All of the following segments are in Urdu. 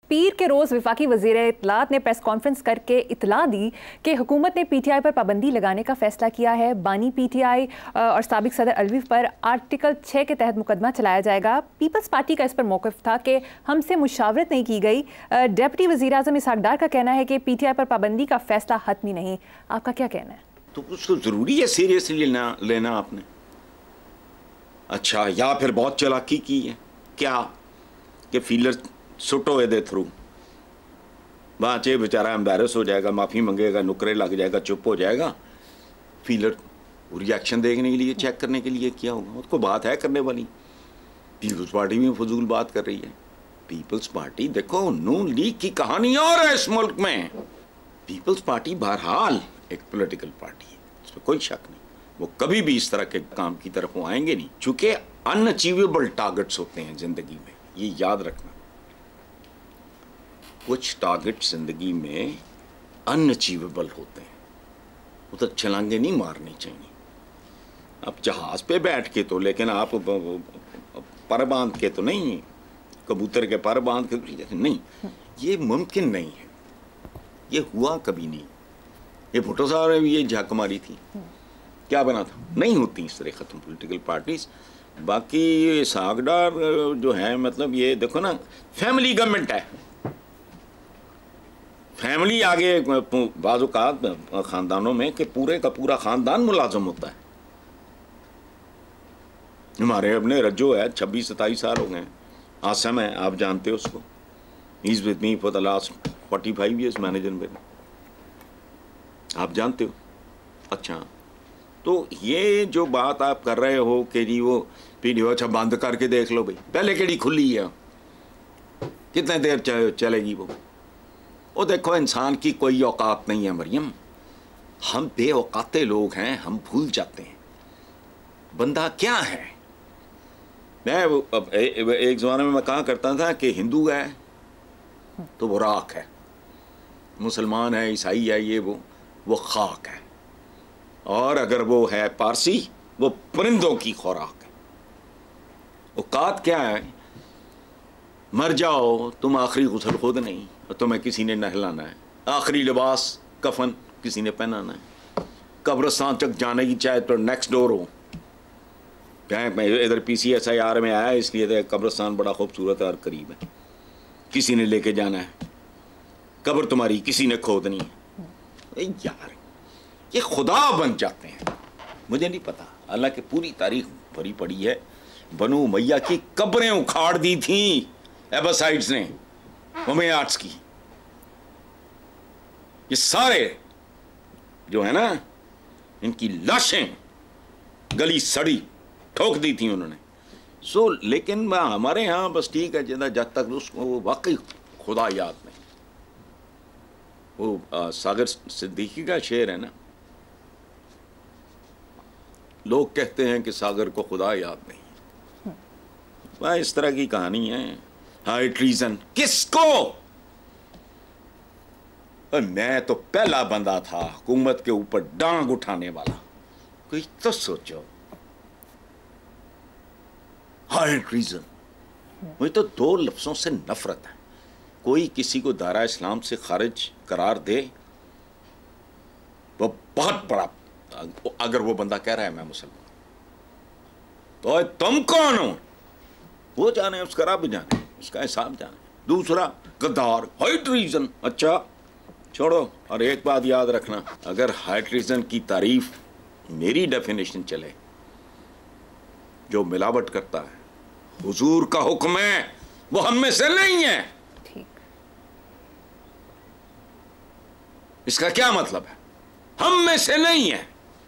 پیر کے روز وفاقی وزیر اطلاعات نے پریس کانفرنس کر کے اطلاع دی کہ حکومت نے پی ٹی آئی پر پابندی لگانے کا فیصلہ کیا ہے. بانی پی ٹی آئی اور سابق صدر الوی پر آرٹیکل 6 کے تحت مقدمہ چلایا جائے گا. پیپلز پارٹی کا اس پر موقف تھا کہ ہم سے مشاورت نہیں کی گئی. ڈیپٹی وزیر اعظم اسحاق ڈار کا کہنا ہے کہ پی ٹی آئی پر پابندی کا فیصلہ حتمی نہیں. آپ کا کیا کہنا ہے؟ تو اس کو ضروری ہے سیریسلی لینا آپ نے؟ اچھا، یا پھر بہت چالاکی کی ہے کیا کہ فیلر سٹ ہوئے دے تھرو وہاں چاہے بیچارہ امبیرس ہو جائے گا، معافی منگے گا، نکرے لگ جائے گا، چپ ہو جائے گا. فیلر ریاکشن دیکھنے کے لیے، چیک کرنے کے لیے کیا ہوگا. اس کو بات ہے کرنے والی. پیپلز پارٹی بھی فضول بات کر رہی ہے. پیپلز پارٹی دیکھو، نون لیگ کی کہانی اور ہے اس ملک میں. پیپلز پارٹی بہرحال ایک پولیٹیکل پارٹی ہے، اس میں کوئی شک نہیں. وہ کبھی بھی اس طرح کے کام کی طرف وہ آئیں گے نہیں، چونکہ ان اچیویبل ٹارگٹس ہوتے ہیں زندگی میں. یہ یاد رکھنا، کچھ ٹارگٹ زندگی میں ان اچیویبل ہوتے ہیں. وہ تو چھلانگیں نہیں مارنی چاہیے. اب جہاز پہ بیٹھ کے تو، لیکن آپ پر باندھ کے تو نہیں، کبوتر کے پر باندھ کے نہیں، یہ ممکن نہیں ہے. یہ ہوا کبھی نہیں. یہ بھٹو صاحب نے بھی یہ جھک ماری تھی، کیا بنا تھا؟ نہیں ہوتی اس طرح ختم پولیٹیکل پارٹیز. باقی اسحاق ڈار جو ہے، مطلب یہ دیکھو نا، فیملی گورنمنٹ ہے. فیملی آگے بعض اوقات خاندانوں میں کہ پورے کا پورا خاندان ملازم ہوتا ہے. ہمارے اپنے رجو ہے، 26-27 سال ہو گئے. آسم ہے، آپ جانتے ہو اس کو. He is with me for the last 45 years manager میں، آپ جانتے ہو. اچھا، تو یہ جو بات آپ کر رہے ہو کہ جی وہ پی ڈی او، اچھا بند کر کے دیکھ لو بھائی، پہلے کیڑی کھلی ہے، کتنے دیر چلے گی وہ دیکھو، انسان کی کوئی اوقات نہیں ہے مریم. ہم بے اوقاتے لوگ ہیں، ہم بھول جاتے ہیں بندہ کیا ہے. میں ایک زمانے میں کہا کرتا تھا کہ ہندو ہے تو وہ راکھ ہے، مسلمان ہے، عیسائی ہے، یہ وہ خاک ہے، اور اگر وہ ہے پارسی، وہ پرندوں کی خوراک ہے. اوقات کیا ہے؟ مر جاؤ تم، آخری غسل خود نہیں، اور تمہیں کسی نے نہلانا ہے. آخری لباس کفن کسی نے پہنانا ہے. قبرستان تک جانے کی چاہے تو نیکسٹ ڈور ہو. میں ادھر PCSIR میں آیا اس لیے قبرستان بڑا خوبصورت ہے اور قریب ہے. کسی نے لے کے جانا ہے. قبر تمہاری کسی نے کھودنی ہے. یار یہ خدا بن جاتے ہیں. مجھے نہیں پتا، اللہ کی پوری تاریخ بھری پڑی ہے. بنو امیہ کی قبریں اکھاڑ دی تھیں ایباسائڈز نے، امیاٹس کی. یہ سارے جو ہے نا، ان کی لاشیں گلی سڑی ٹھوک دی تھیں انہوں نے. لیکن ہمارے ہاں بس ٹھیک ہے، جب تک اس کو واقعی خدا یاد نہیں. وہ ساگر صدیقی کا شعر ہے نا، لوگ کہتے ہیں کہ ساگر کو خدا یاد نہیں. اس طرح کی کہانی ہے. ہائی ٹریزن کس کو؟ میں تو پہلا بندہ تھا حکومت کے اوپر ڈانگ اٹھانے والا. کوئی تو سوچو، ہائی ٹریزن، مجھے تو 2 لفظوں سے نفرت ہے. کوئی کسی کو دائرہ اسلام سے خارج قرار دے، وہ بہت بڑا، اگر وہ بندہ کہہ رہا ہے میں مسلمان، تو تم کون ہو؟ وہ جانے، اس کا رب جانے، اس کا حساب جانے. دوسرا غدار، ہائی ٹریزن. اچھا چھوڑو. اور ایک بات یاد رکھنا، اگر ہائی ٹریزن کی تعریف میری ڈیفینیشن چلے، جو ملاوٹ کرتا ہے، حضور کا حکم ہے وہ ہم میں سے نہیں ہے. اس کا کیا مطلب ہے؟ ہم میں سے نہیں ہے،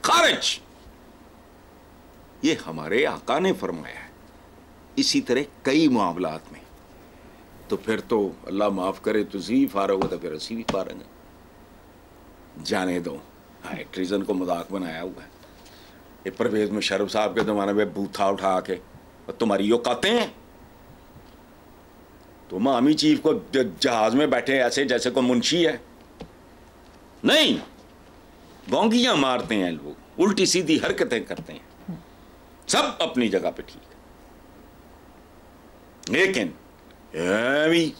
خارج. یہ ہمارے آقا نے فرمایا ہے. اسی طرح کئی معاملات میں. تو پھر تو اللہ معاف کرے، تسی بھی فارغ ہو تو پھر اسی بھی فارغ ہیں. جانے دو. ہائی ٹریزن کو مذاق بنایا ہوا ہے. یہ پرویز مشرف صاحب کے زمانے میں بوتھا اٹھا کے، تمہاری اوقاتیں ہیں. تم آرمی چیف کو جہاز میں بیٹھے ایسے جیسے کوئی منشی ہے. نہیں، بونگیاں مارتے ہیں لوگ، الٹی سیدھی حرکتیں کرتے ہیں. سب اپنی جگہ پہ ٹھیک ہے، لیکن بھی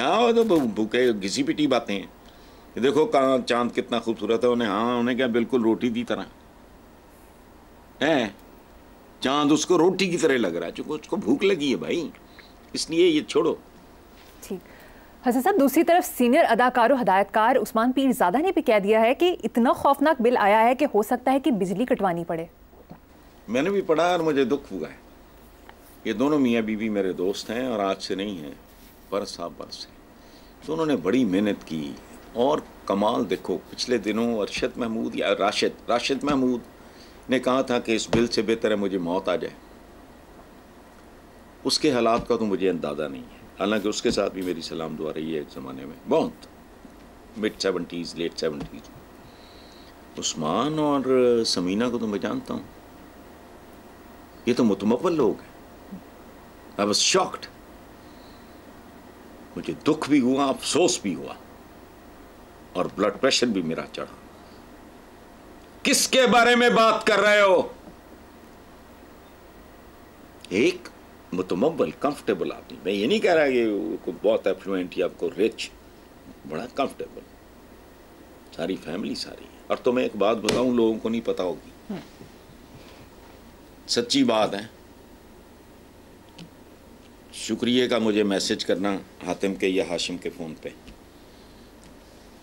کیا ہو تو بھوکے گھسی پٹی باتیں ہیں کہ دیکھو کہاں چاند کتنا خوبصورت ہے. انہیں کیا بالکل روٹی کی طرح ہے چاند, اس کو روٹی کی طرح لگ رہا ہے چونکہ اس کو بھوک لگی ہے بھائی, اس لیے یہ چھوڑو. ٹھیک. حسن صاحب, دوسری طرف سینئر اداکار و ہدایتکار عثمان پیر زادہ نے بھی کہہ دیا ہے کہ اتنا خوفناک بل آیا ہے کہ ہو سکتا ہے کہ بجلی کٹوانی پڑے. میں نے بھی پڑھا اور مجھے دکھ ہوا ہے. یہ دونوں میاں بیوی میرے دوست ہیں اور آج سے نہیں ہیں, برس سے. تو انہوں نے بڑی محنت کی اور کمال دیکھو. پچھلے دنوں ارشد محمود یا راشد محمود نے کہا تھا کہ اس بل سے بہتر ہے مجھے موت آ جائے. اس کے حالات کا تو مجھے اندازہ نہیں ہے, حالانکہ اس کے ساتھ بھی میری سلام دعا رہی ہے ایک زمانے میں, بہت mid 70s لیٹ 70s. عثمان اور سمینہ کو تو میں جانتا ہوں, یہ تو متمول لوگ ہیں. I was shocked. مجھے دکھ بھی ہوا, افسوس بھی ہوا, اور بلڈ پریشر بھی میرا چڑھا. کس کے بارے میں بات کر رہے ہو؟ ایک متمول کمفرٹیبل آدمی, میں یہ نہیں کہہ رہا کہ بہت ایفلوئنٹ یا کو رچ, بڑا کمفرٹیبل, ساری فیملی ساری. اور تمہیں ایک بات بتاؤں, لوگوں کو نہیں پتا ہوگی, سچی بات ہے. شکریہ کا مجھے میسج کرنا حاتم کے یا ہاشم کے فون پہ.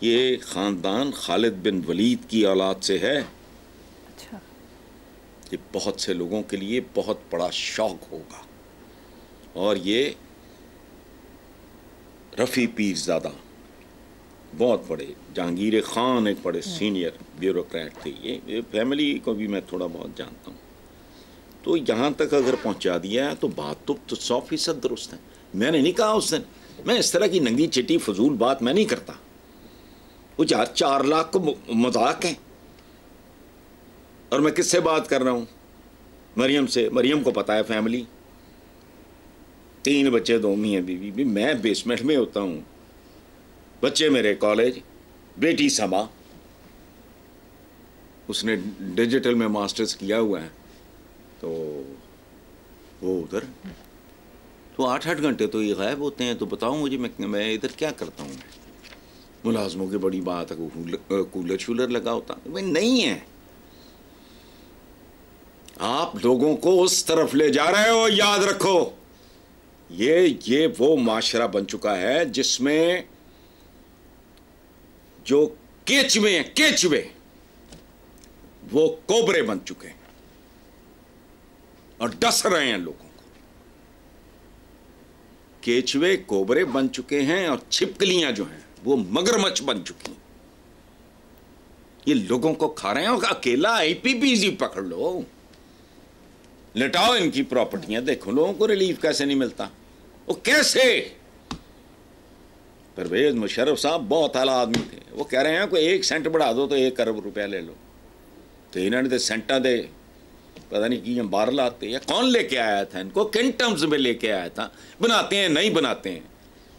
یہ خاندان خالد بن ولید کی اولاد سے ہے. اچھا. یہ بہت سے لوگوں کے لیے بہت بڑا شوق ہوگا. اور یہ رفیع پیرزادہ بہت بڑے, جہانگیر خان ایک بڑے سینئر بیوروکریٹ تھے. یہ فیملی کو بھی میں تھوڑا بہت جانتا ہوں. تو یہاں تک اگر پہنچا دیا ہے تو بات تو 100% درست ہے. میں نے نہیں کہا اس دن, میں اس طرح کی ننگی چٹی فضول بات میں نہیں کرتا. وہ 4 لاکھ کو مذاق ہے. اور میں کس سے بات کر رہا ہوں؟ مریم سے. مریم کو پتا ہے فیملی, 3 بچے, 2 میاں بیوی بھی. میں بیسمنٹ میں ہوتا ہوں, بچے میرے کالج, بیٹی سما, اس نے ڈیجیٹل میں ماسٹرز کیا ہوا ہے, تو وہ ادھر. تو 8 گھنٹے تو یہ غائب ہوتے ہیں. تو بتاؤں مجھے میں ادھر کیا کرتا ہوں؟ ملازموں کی بڑی بات ہے, کولر شولر لگا ہوتا نہیں ہے. آپ لوگوں کو اس طرف لے جا رہے ہو. یاد رکھو, یہ وہ معاشرہ بن چکا ہے جس میں جو کیچوے وہ کوبرے بن چکے ہیں اور ڈس رہے ہیں لوگوں کو. کیچوے کوبرے بن چکے ہیں اور چھپکلیاں جو ہیں وہ مگرمچھ بن چکی ہیں. یہ لوگوں کو کھا رہے ہیں. اکیلا آئی پی پی زی پکڑ لو, لٹاؤ ان کی پراپرٹیاں, دیکھو لوگوں کو ریلیف کیسے نہیں ملتا. وہ کیسے؟ پرویز مشرف صاحب بہت اعلیٰ آدمی تھے. وہ کہہ رہے ہیں کہ 1 سینٹ بڑھا دو تو 1 ارب روپیہ لے لو. تو انہوں نے سینٹاں دے پتہ نہیں کی بار لاتے, یا کون لے کے آیا تھا ان کو, کن ٹرمز میں لے کے آیا تھا. بناتے ہیں نہیں بناتے ہیں,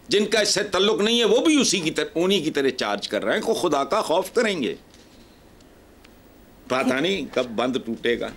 جن کا اس سے تعلق نہیں ہے وہ بھی انہی کی طرح چارج کر رہے ہیں. کو خدا کا خوف کریں گے, پتہ نہیں کب بند ٹوٹے گا.